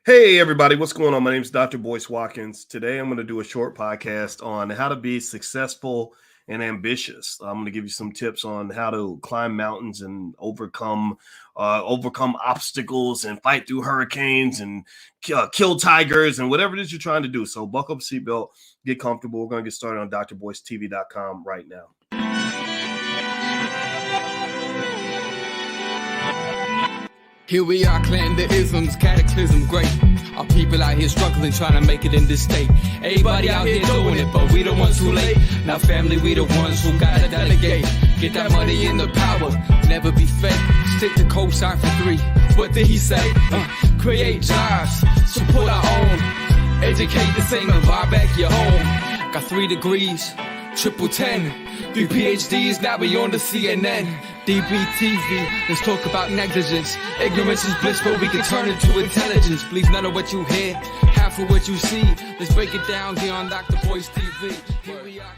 Hey, everybody, what's going on? My name is Dr. Boyce Watkins. Today, I'm going to do a short podcast on how to be successful and ambitious. I'm going to give you some tips on how to climb mountains and overcome obstacles and fight through hurricanes and kill tigers and whatever it is you're trying to do. So buckle up a seatbelt, get comfortable. We're going to get started on drboycetv.com right now. Here we are, clan the isms, cataclysm, great. Our people out here struggling, trying to make it in this state. Everybody out here doing it, but we the ones too late. Now family, we the ones who gotta delegate. Get that money in the power, never be fake. Stick to cosign for 3. What did he say? Create jobs, support our own. Educate the same and buy back your home. Got 3 degrees, triple 10. 3 PhDs, now we on the CNN. DBTV, let's talk about negligence. Ignorance is bliss, but we can turn it to intelligence. Believe none of what you hear, half of what you see. Let's break it down here on Dr. Boyce TV. Here we are.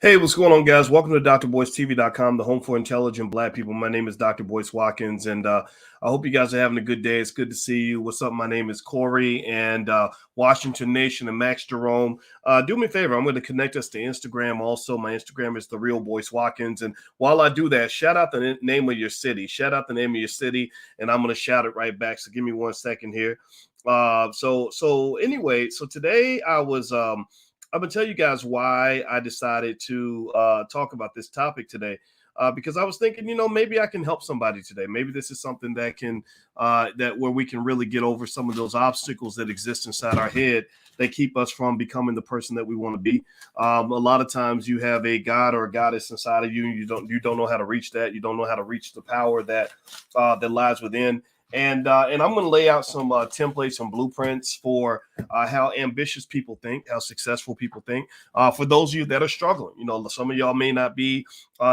Hey, what's going on, guys? Welcome to drboycetv.com, the home for intelligent Black people. My name is Dr. Boyce Watkins, and I hope you guys are having a good day. It's good to see you. What's up? My name is Corey and Washington Nation and Max Jerome. Do me a favor. I'm going to connect us to Instagram also. My Instagram is The Real Boyce Watkins. And while I do that, shout out the name of your city. Shout out the name of your city, and I'm going to shout it right back. So give me 1 second here. So anyway, so today I'm going to tell you guys why I decided to talk about this topic today, because I was thinking, maybe I can help somebody today. Maybe this is something that can where we can really get over some of those obstacles that exist inside our head that keep us from becoming the person that we want to be. A lot of times you have a God or a goddess inside of you, and you don't know how to reach that. You don't know how to reach the power that lies within. And I'm going to lay out some templates, some blueprints for how ambitious people think, how successful people think. For those of you that are struggling, some of y'all may not be,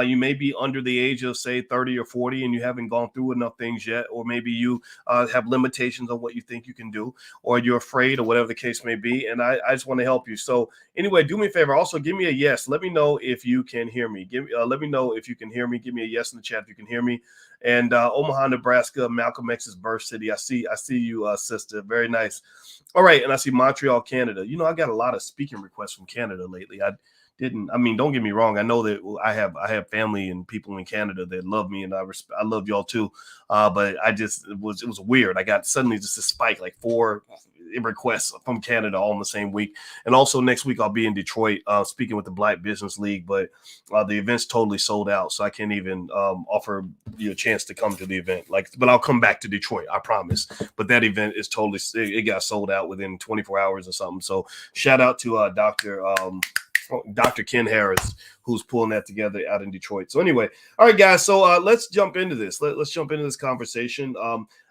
you may be under the age of, say, 30 or 40, and you haven't gone through enough things yet, or maybe you have limitations on what you think you can do, or you're afraid, or whatever the case may be. And I just want to help you. So anyway, do me a favor. Also, give me a yes. Let me know if you can hear me. Let me know if you can hear me. Give me a yes in the chat if you can hear me. And Omaha, Nebraska, Malcolm X's birth city. I see you, sister. Very nice. All right, and I see Montreal, Canada. I got a lot of speaking requests from Canada lately. Don't get me wrong. I know that I have family and people in Canada that love me, and I love y'all too. But it was weird. I got suddenly just a spike, like 4 requests from Canada all in the same week. And also next week I'll be in Detroit speaking with the Black Business League, but the event's totally sold out, so I can't even offer you a chance to come to the event. But I'll come back to Detroit, I promise. But that event is totally, it got sold out within 24 hours or something. So shout out to Dr. Ken Harris, who's pulling that together out in Detroit. So anyway, all right, guys. So let's jump into this. Let's jump into this conversation.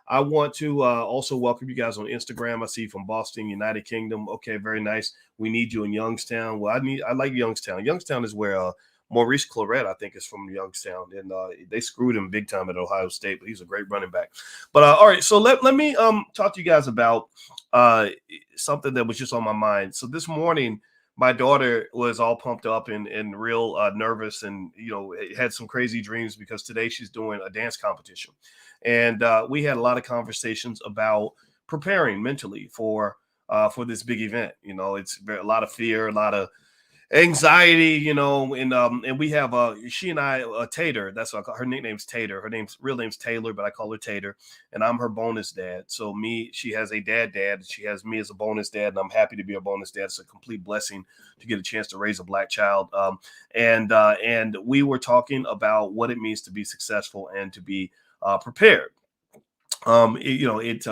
I want to also welcome you guys on Instagram. I see you from Boston, United Kingdom. Okay, very nice. We need you in Youngstown. Well, I like Youngstown. Youngstown is where Maurice Claret, I think, is from Youngstown, and they screwed him big time at Ohio State, but he's a great running back. But all right, so let me talk to you guys about something that was just on my mind. So this morning, my daughter was all pumped up and real nervous, and had some crazy dreams because today she's doing a dance competition, and we had a lot of conversations about preparing mentally for this big event. It's a lot of fear, a lot of anxiety, and we have she and I, Tater, that's what I call her. Nickname's Tater. Her real name's Taylor, but I call her Tater, and I'm her bonus dad. So she has a dad, she has me as a bonus dad, and I'm happy to be a bonus dad. It's a complete blessing to get a chance to raise a Black child. And we were talking about what it means to be successful and to be prepared. It's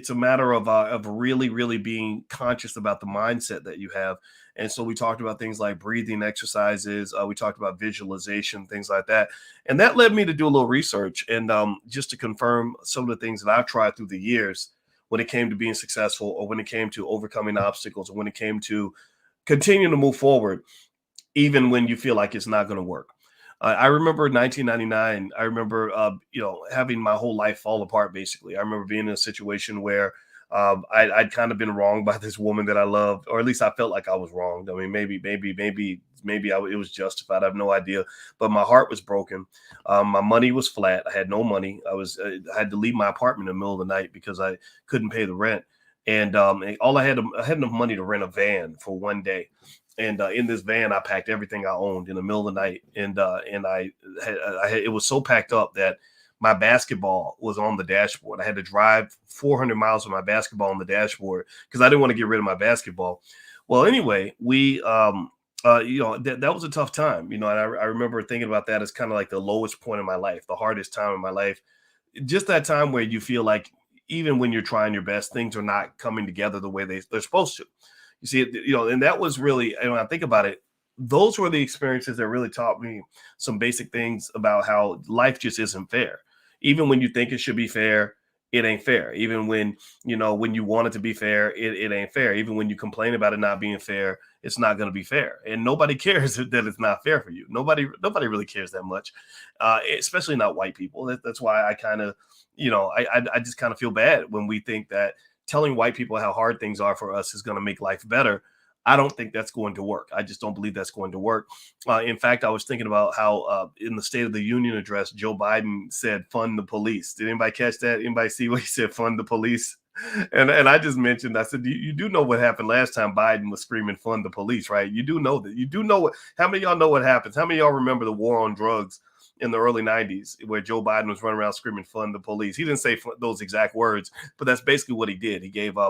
a matter of really, really being conscious about the mindset that you have. And so we talked about things like breathing exercises. We talked about visualization, things like that. And that led me to do a little research and just to confirm some of the things that I've tried through the years when it came to being successful, or when it came to overcoming obstacles, or when it came to continuing to move forward, even when you feel like it's not going to work. I remember 1999. I remember, having my whole life fall apart. Basically, I remember being in a situation where I'd kind of been wronged by this woman that I loved, or at least I felt like I was wronged. I mean, maybe maybe it was justified. I have no idea, but my heart was broken. My money was flat. I had no money. I had to leave my apartment in the middle of the night because I couldn't pay the rent. And I had enough money to rent a van for one day. And in this van, I packed everything I owned in the middle of the night. And it was so packed up that my basketball was on the dashboard. I had to drive 400 miles with my basketball on the dashboard because I didn't want to get rid of my basketball. Well, anyway, that was a tough time, and I remember thinking about that as kind of like the lowest point in my life, the hardest time in my life. Just that time where you feel like even when you're trying your best, things are not coming together the way they're supposed to. You see, and that was really, when I think about it, those were the experiences that really taught me some basic things about how life just isn't fair. Even when you think it should be fair, it ain't fair. Even when you want it to be fair, it ain't fair. Even when you complain about it not being fair, it's not going to be fair. And nobody cares that it's not fair for you. Nobody really cares that much, especially not white people. That's why I kind of, I just kind of feel bad when we think that telling white people how hard things are for us is going to make life better. I don't think that's going to work. I just don't believe that's going to work. In fact, I was thinking about how in the State of the Union address, Joe Biden said, fund the police. Did anybody catch that? Anybody see what he said, fund the police? And I just mentioned, I said, you do know what happened last time Biden was screaming, fund the police, right? You do know that. You do know how many of y'all know what happens? How many of y'all remember the war on drugs in the early 90s where Joe Biden was running around screaming, fund the police? He didn't say those exact words, but that's basically what he did. He gave, I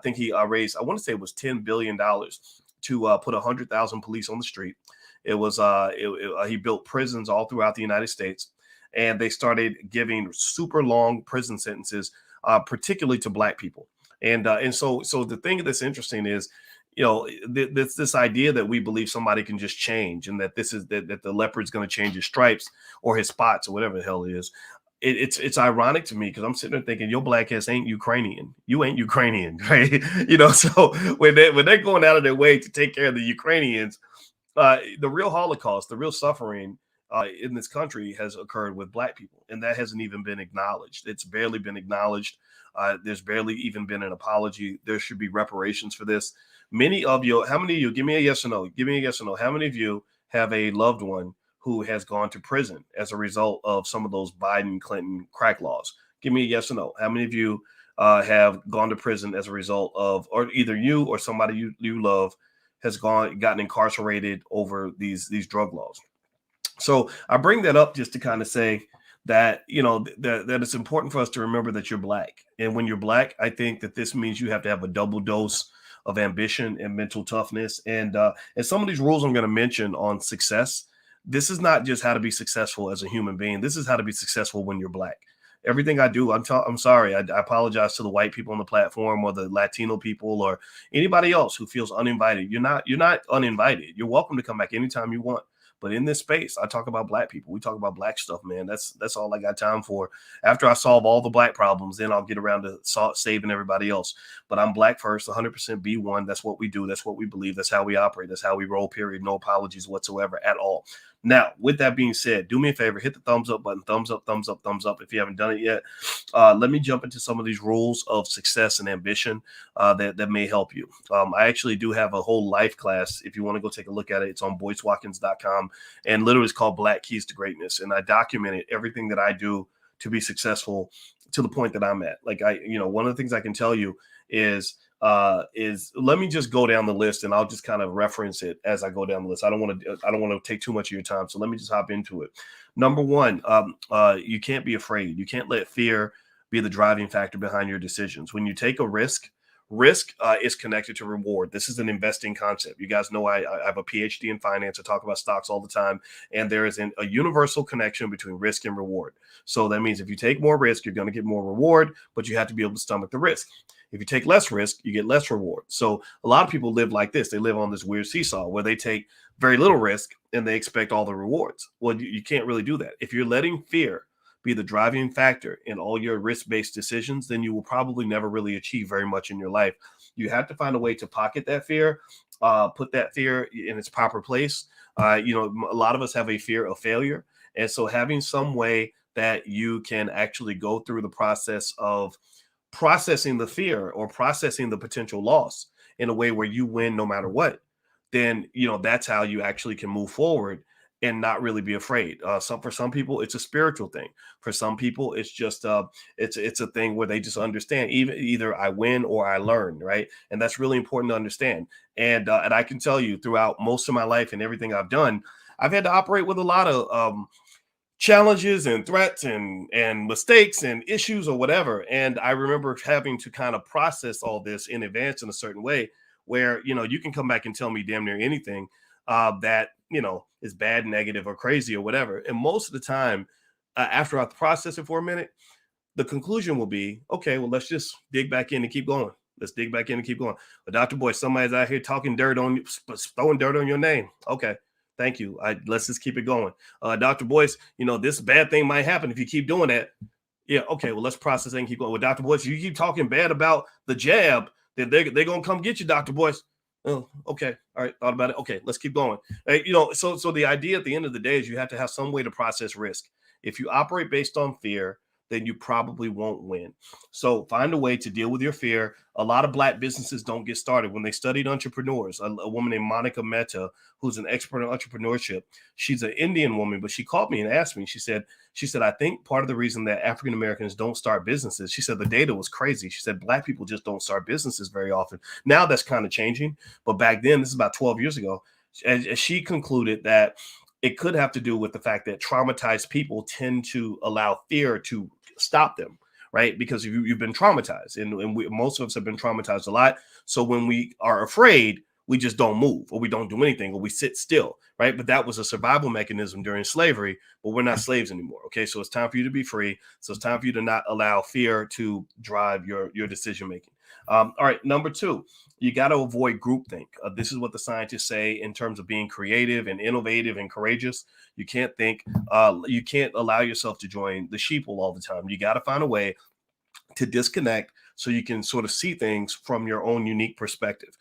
think he raised, I want to say it was $10 billion to put 100,000 police on the street. It was, he built prisons all throughout the United States, and they started giving super long prison sentences, particularly to Black people. And so the thing that's interesting is, this idea that we believe somebody can just change and that that the leopard's going to change his stripes or his spots or whatever the hell it is. It's ironic to me because I'm sitting there thinking your black ass ain't Ukrainian. You ain't Ukrainian, right? So when they're going out of their way to take care of the Ukrainians, the real Holocaust, the real suffering in this country has occurred with Black people, and that hasn't even been acknowledged. It's barely been acknowledged. There's barely even been an apology. There should be reparations for this. Many of you, how many of you, give me a yes or no, give me a yes or no. How many of you have a loved one who has gone to prison as a result of some of those Biden, Clinton crack laws? Give me a yes or no. How many of you have gone to prison as a result of, or either you or somebody you love has gotten incarcerated over these drug laws? So I bring that up just to kind of say that, that it's important for us to remember that you're Black. And when you're Black, I think that this means you have to have a double dose of ambition and mental toughness. And some of these rules I'm going to mention on success, this is not just how to be successful as a human being. This is how to be successful when you're Black. Everything I do, I'm sorry. I apologize to the white people on the platform or the Latino people or anybody else who feels uninvited. You're not uninvited. You're welcome to come back anytime you want. But in this space, I talk about Black people. We talk about Black stuff, man. That's all I got time for. After I solve all the Black problems, then I'll get around to saving everybody else. But I'm Black first, 100% B1. That's what we do. That's what we believe. That's how we operate. That's how we roll, period. No apologies whatsoever at all. Now, with that being said, do me a favor, hit the thumbs up button, thumbs up, thumbs up, thumbs up if you haven't done it yet. Let me jump into some of these rules of success and ambition that may help you. I actually do have a whole life class. If you want to go take a look at it, it's on boycewatkins.com, and literally it's called Black Keys to Greatness. And I documented everything that I do to be successful to the point that I'm at. Like one of the things I can tell you is let me just go down the list and I'll just kind of reference it as I go down the list. I don't want to take too much of your time. So let me just hop into it. Number one, you can't be afraid. You can't let fear be the driving factor behind your decisions. When you take a risk is connected to reward. This is an investing concept. You guys know I have a PhD in finance. I talk about stocks all the time. And there is a universal connection between risk and reward. So that means if you take more risk, you're going to get more reward, but you have to be able to stomach the risk. If you take less risk, you get less reward. So a lot of people live like this. They live on this weird seesaw where they take very little risk and they expect all the rewards. Well, you can't really do that. If you're letting fear be the driving factor in all your risk-based decisions, then you will probably never really achieve very much in your life. You have to find a way to pocket that fear, put that fear in its proper place. A lot of us have a fear of failure. And so having some way that you can actually go through the process of processing the fear or processing the potential loss in a way where you win no matter what. then, that's how you actually can move forward and not really be afraid. For some people, it's a spiritual thing. For some people, it's just it's a thing where they just understand either I win or I learn, right? And that's really important to understand. And I can tell you, throughout most of my life and everything I've done, I've had to operate with a lot of challenges and threats and mistakes and issues or whatever. And I remember having to kind of process all this in advance in a certain way, where you can come back and tell me damn near anything that is bad, negative, or crazy or whatever. And most of the time, after I process it for a minute, the conclusion will be, okay, well, let's just dig back in and keep going. Let's dig back in and keep going. But Dr. Boyce, somebody's out here talking dirt on you, throwing dirt on your name. Okay, thank you. Let's just keep it going. Dr. Boyce, this bad thing might happen if you keep doing that. Yeah, okay, well, let's process and keep going. With Dr. Boyce, you keep talking bad about the jab, then they're going to come get you, Dr. Boyce. Oh, okay. All right. Thought about it. Okay, let's keep going. So the idea at the end of the day is you have to have some way to process risk. If you operate based on fear, then you probably won't win. So find a way to deal with your fear. A lot of Black businesses don't get started. When they studied entrepreneurs, a woman named Monica Mehta, who's an expert in entrepreneurship, she's an Indian woman, but she called me and asked me, she said, I think part of the reason that African Americans don't start businesses, she said the data was crazy. She said Black people just don't start businesses very often. Now that's kind of changing. But back then, this is about 12 years ago, and she concluded that it could have to do with the fact that traumatized people tend to allow fear to stop them, right? Because you've been traumatized, and most of us have been traumatized a lot. So when we are afraid, we just don't move, or we don't do anything, or we sit still, right? But that was a survival mechanism during slavery, but we're not slaves anymore, okay? So it's time for you to be free. So it's time for you to not allow fear to drive your decision-making. All right, number 2, you got to avoid groupthink. This is what the scientists say in terms of being creative and innovative and courageous. You can't you can't allow yourself to join the sheeple all the time. You got to find a way to disconnect so you can sort of see things from your own unique perspective.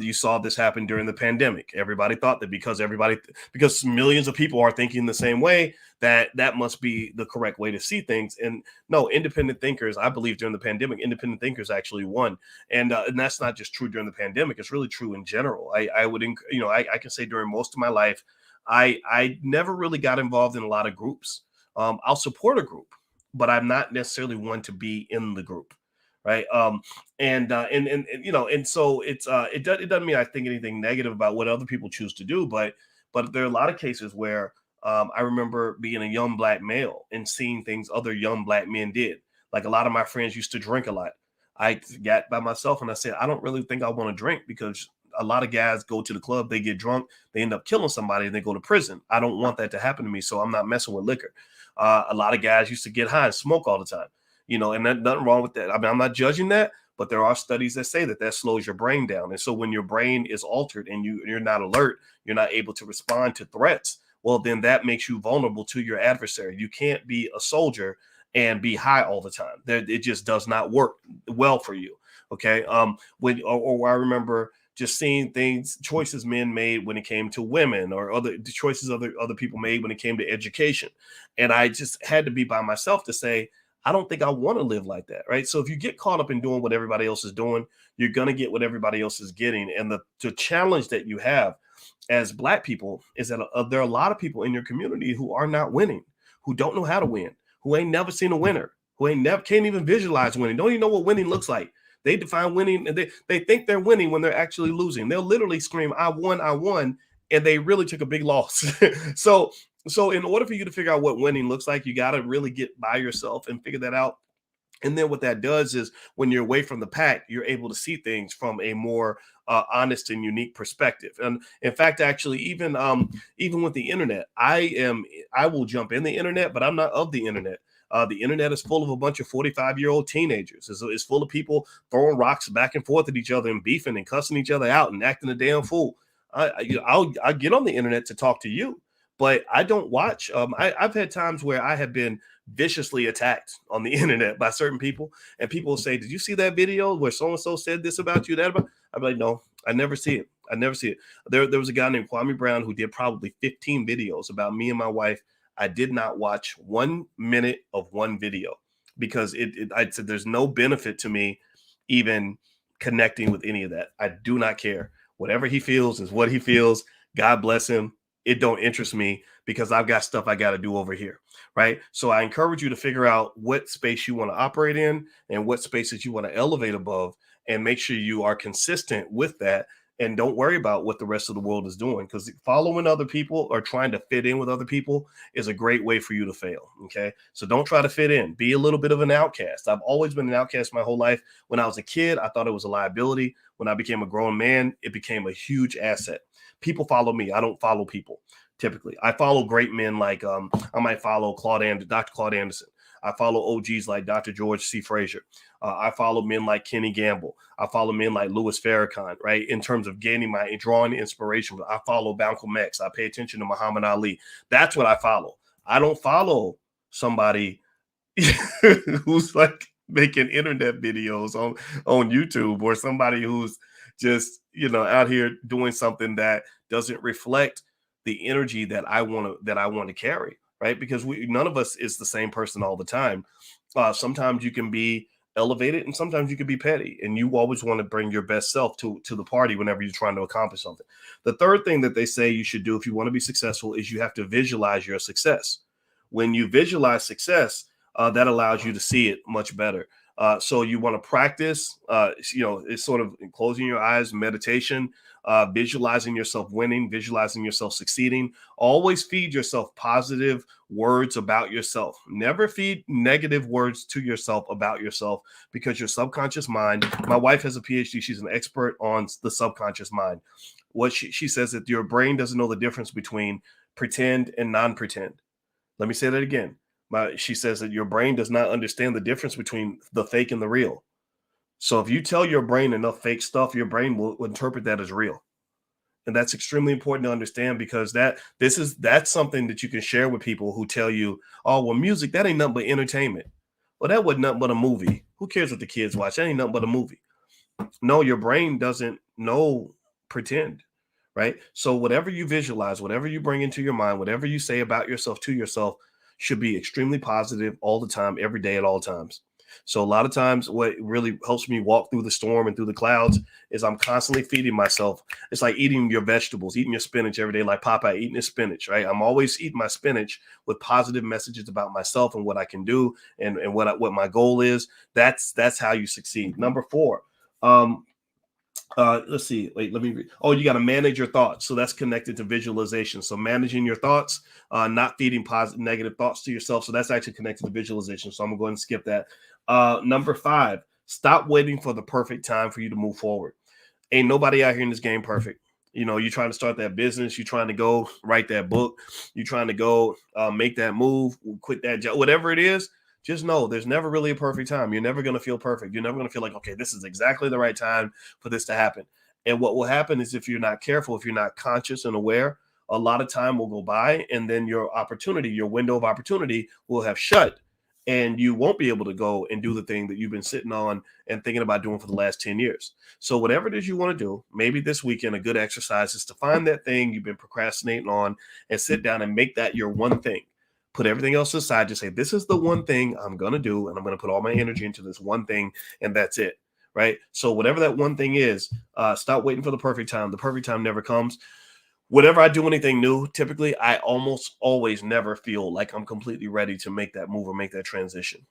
You saw this happen during the pandemic. Everybody thought that because millions of people are thinking the same way, that must be the correct way to see things. And no, independent thinkers, I believe during the pandemic, independent thinkers actually won. And that's not just true during the pandemic. It's really true in general. I can say during most of my life, I never really got involved in a lot of groups. I'll support a group, but I'm not necessarily one to be in the group. Right. So it doesn't mean I think anything negative about what other people choose to do, but there are a lot of cases where I remember being a young Black male and seeing things other young Black men did. Like a lot of my friends used to drink a lot. I got by myself and I said, I don't really think I want to drink, because a lot of guys go to the club, they get drunk, they end up killing somebody, and they go to prison. I don't want that to happen to me, so I'm not messing with liquor. A lot of guys used to get high and smoke all the time. And there's nothing wrong with that. I mean, I'm not judging that, but there are studies that say that slows your brain down. And so when your brain is altered and you're not alert, you're not able to respond to threats, well, then that makes you vulnerable to your adversary. You can't be a soldier and be high all the time. It just does not work well for you. Okay. I remember just seeing choices men made when it came to women, or other choices other people made when it came to education. And I just had to be by myself to say, I don't think I want to live like that, right? So if you get caught up in doing what everybody else is doing, you're going to get what everybody else is getting. And the challenge that you have as Black people is that there are a lot of people in your community who are not winning, who don't know how to win, who ain't never seen a winner, who can't even visualize winning, don't even know what winning looks like. They define winning, and they think they're winning when they're actually losing. They'll literally scream, I won, and they really took a big loss. So in order for you to figure out what winning looks like, you got to really get by yourself and figure that out. And then what that does is when you're away from the pack, you're able to see things from a more honest and unique perspective. And in fact, actually, even with the internet, I will jump in the internet, but I'm not of the internet. The internet is full of a bunch of 45-year-old teenagers. It's full of people throwing rocks back and forth at each other and beefing and cussing each other out and acting a damn fool. I'll get on the internet to talk to you, but I don't watch. I've had times where I have been viciously attacked on the internet by certain people, and people will say, did you see that video where so-and-so said this about you, that about? I'm like, no, I never see it. There was a guy named Kwame Brown who did probably 15 videos about me and my wife. I did not watch 1 minute of one video because I said there's no benefit to me even connecting with any of that. I do not care. Whatever he feels is what he feels. God bless him. It don't interest me because I've got stuff I got to do over here, right? So I encourage you to figure out what space you want to operate in and what spaces you want to elevate above, and make sure you are consistent with that. And don't worry about what the rest of the world is doing, because following other people or trying to fit in with other people is a great way for you to fail. Okay. So don't try to fit in. Be a little bit of an outcast. I've always been an outcast my whole life. When I was a kid, I thought it was a liability. When I became a grown man, it became a huge asset. People follow me. I don't follow people. Typically, I follow great men like I might follow Dr. Claude Anderson. I follow OGs like Dr. George C. Frazier. I follow men like Kenny Gamble. I follow men like Louis Farrakhan, right? In terms of drawing inspiration. I follow Malcolm X. I pay attention to Muhammad Ali. That's what I follow. I don't follow somebody who's like making internet videos on YouTube, or somebody who's just, out here doing something that doesn't reflect the energy that I want to carry, right? Because none of us is the same person all the time. Sometimes you can be elevated and sometimes you can be petty, and you always want to bring your best self to the party whenever you're trying to accomplish something. The third thing that they say you should do if you want to be successful is you have to visualize your success. When you visualize success, that allows you to see it much better. So you want to practice, it's sort of closing your eyes, meditation, visualizing yourself winning, visualizing yourself succeeding. Always feed yourself positive words about yourself. Never feed negative words to yourself about yourself, because your subconscious mind, my wife has a PhD. She's an expert on the subconscious mind. What she says that your brain doesn't know the difference between pretend and non-pretend. Let me say that again. She says that your brain does not understand the difference between the fake and the real. So if you tell your brain enough fake stuff, your brain will interpret that as real. And that's extremely important to understand, because that's something that you can share with people who tell you, oh, well, music, that ain't nothing but entertainment. Well, that wasn't nothing but a movie. Who cares what the kids watch? That ain't nothing but a movie. No, your brain doesn't know pretend, right? So whatever you visualize, whatever you bring into your mind, whatever you say about yourself to yourself should be extremely positive all the time, every day, at all times. So a lot of times what really helps me walk through the storm and through the clouds is I'm constantly feeding myself. It's like eating your vegetables, eating your spinach every day, like Popeye eating his spinach, right? I'm always eating my spinach with positive messages about myself and what I can do and what my goal is. That's how you succeed. Number 4, let's see. Wait, let me read. Oh, you got to manage your thoughts. So that's connected to visualization. So managing your thoughts, not feeding positive, negative thoughts to yourself. So that's actually connected to visualization. So I'm going to go ahead and skip that. Number 5, stop waiting for the perfect time for you to move forward. Ain't nobody out here in this game perfect. You're trying to start that business. You're trying to go write that book. You're trying to go make that move, quit that job, whatever it is. Just know there's never really a perfect time. You're never going to feel perfect. You're never going to feel like, okay, this is exactly the right time for this to happen. And what will happen is, if you're not careful, if you're not conscious and aware, a lot of time will go by, and then your window of opportunity will have shut, and you won't be able to go and do the thing that you've been sitting on and thinking about doing for the last 10 years. So whatever it is you want to do, maybe this weekend, a good exercise is to find that thing you've been procrastinating on and sit down and make that your one thing. Put everything else aside. Just say, this is the one thing I'm going to do, and I'm going to put all my energy into this one thing, and that's it, right? So whatever that one thing is, stop waiting for the perfect time. The perfect time never comes. Whenever I do anything new, typically I almost always never feel like I'm completely ready to make that move or make that transition.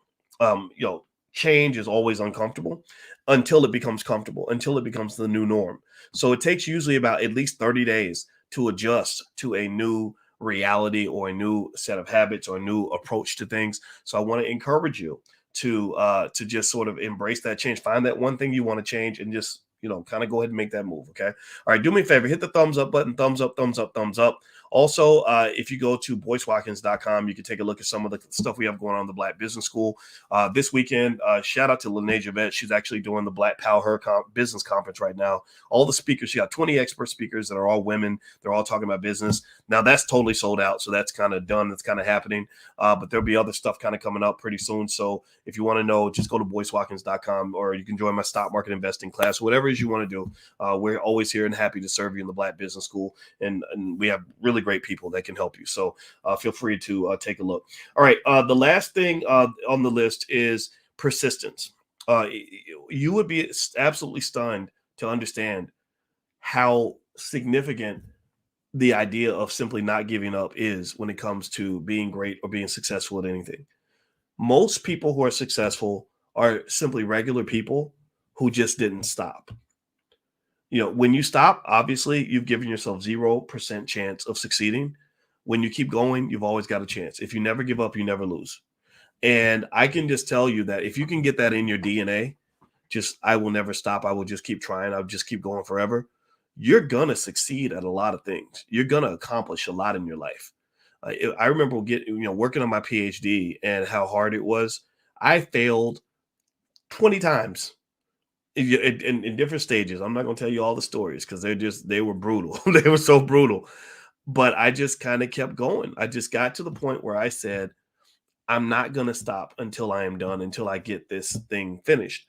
Change is always uncomfortable until it becomes comfortable, until it becomes the new norm. So it takes usually about at least 30 days to adjust to a new reality or a new set of habits or a new approach to things. So I want to encourage you to just sort of embrace that change. Find that one thing you want to change and just, kind of go ahead and make that move. Okay. All right. Do me a favor, hit the thumbs up button, thumbs up, thumbs up, thumbs up. Also, if you go to boycewatkins.com, you can take a look at some of the stuff we have going on in the Black Business School. This weekend, shout out to Lene Javette. She's actually doing the Black Power Her Business Conference right now. All the speakers, she got 20 expert speakers that are all women. They're all talking about business. Now that's totally sold out. So that's kind of done. That's kind of happening. But there'll be other stuff kind of coming up pretty soon. So if you want to know, just go to boycewatkins.com, or you can join my stock market investing class, whatever it is you want to do. We're always here and happy to serve you in the Black Business School. And we have really great people that can help you. So feel free to take a look. All right. The last thing on the list is persistence. You would be absolutely stunned to understand how significant the idea of simply not giving up is when it comes to being great or being successful at anything. Most people who are successful are simply regular people who just didn't stop. When you stop, obviously you've given yourself 0% chance of succeeding. When you keep going, you've always got a chance. If you never give up, you never lose. And I can just tell you that if you can get that in your DNA, I will never stop. I will just keep trying. I'll just keep going forever. You're going to succeed at a lot of things. You're going to accomplish a lot in your life. I remember working on my PhD and how hard it was. I failed 20 times in different stages. I'm not going to tell you all the stories because they were brutal. They were so brutal. But I just kind of kept going. I just got to the point where I said, I'm not going to stop until I am done, until I get this thing finished.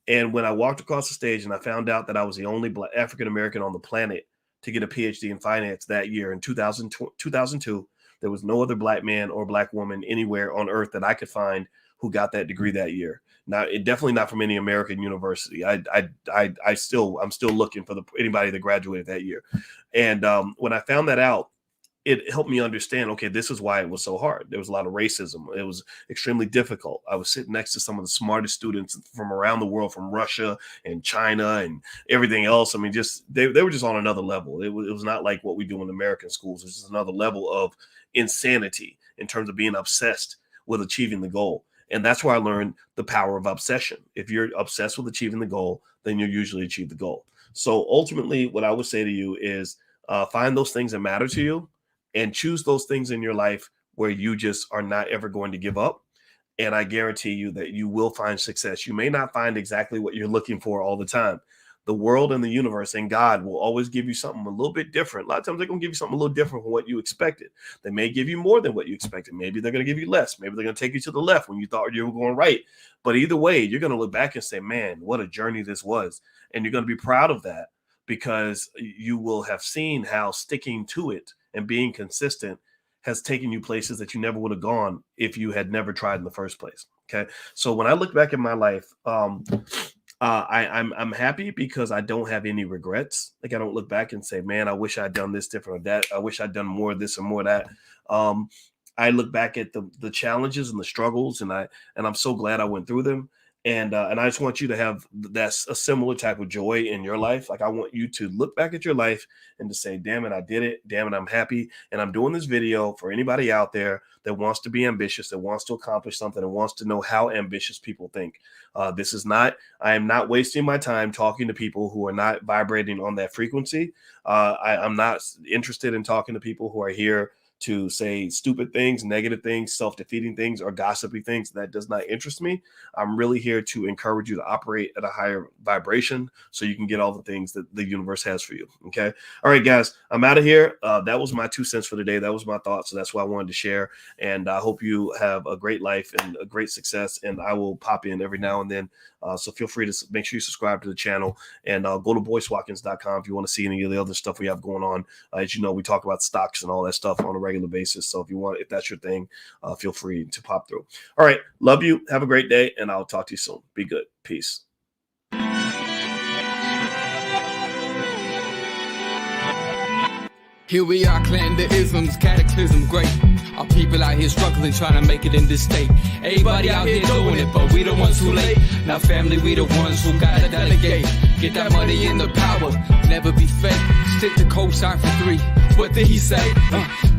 And when I walked across the stage and I found out that I was the only Black African-American on the planet to get a PhD in finance that year in 2002, there was no other Black man or Black woman anywhere on earth that I could find who got that degree that year. Now, it definitely not from any American university. I'm still looking for anybody that graduated that year. And when I found that out, it helped me understand, okay, this is why it was so hard. There was a lot of racism. It was extremely difficult. I was sitting next to some of the smartest students from around the world, from Russia and China and everything else. I mean, they were just on another level. It was not like what we do in American schools. It's just another level of insanity in terms of being obsessed with achieving the goal. And that's where I learned the power of obsession. If you're obsessed with achieving the goal, then you'll usually achieve the goal. So ultimately, what I would say to you is find those things that matter to you and choose those things in your life where you just are not ever going to give up. And I guarantee you that you will find success. You may not find exactly what you're looking for all the time. The world and the universe and God will always give you something a little bit different. A lot of times they're going to give you something a little different from what you expected. They may give you more than what you expected. Maybe they're going to give you less. Maybe they're going to take you to the left when you thought you were going right. But either way, you're going to look back and say, man, what a journey this was. And you're going to be proud of that because you will have seen how sticking to it and being consistent has taken you places that you never would have gone if you had never tried in the first place. Okay. So when I look back at my life, I'm happy because I don't have any regrets. Like I don't look back and say, man, I wish I'd done this different or that. I wish I'd done more of this or more of that. I look back at the challenges and the struggles and I'm so glad I went through them. And I just want you to have that's a similar type of joy in your life. Like I want you to look back at your life and to say, damn it, I did it. Damn it, I'm happy. And I'm doing this video for anybody out there that wants to be ambitious, that wants to accomplish something, and wants to know how ambitious people think. I am not wasting my time talking to people who are not vibrating on that frequency. I'm not interested in talking to people who are here to say stupid things, negative things, self-defeating things, or gossipy things. That does not interest me. I'm really here to encourage you to operate at a higher vibration so you can get all the things that the universe has for you. Okay. All right, guys, I'm out of here. That was my 2 cents for today. That was my thoughts. So that's what I wanted to share. And I hope you have a great life and a great success. And I will pop in every now and then. So feel free to make sure you subscribe to the channel and go to boycewatkins.com if you want to see any of the other stuff we have going on. As you know, we talk about stocks and all that stuff on a regular basis. So if that's your thing, feel free to pop through. All right. Love you. Have a great day. And I'll talk to you soon. Be good. Peace. Here we are, clan the isms, cataclysm great. Our people out here struggling, trying to make it in this state. Everybody out here doing it, but we the ones who late. Now family, we the ones who gotta delegate. Get that money in the power, never be fake. Stick to cosign for 3. What did he say?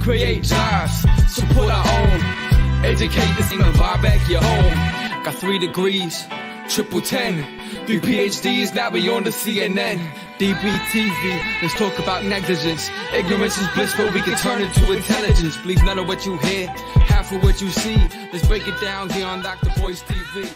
Create jobs, support our own. Educate this and buy back your home. Got 3 degrees, triple 10. 3 PhDs, now we on the CNN. DBTV, let's talk about negligence. Ignorance is bliss, but we can turn it to intelligence. Believe none of what you hear, half of what you see. Let's break it down here on Dr. Boyce TV.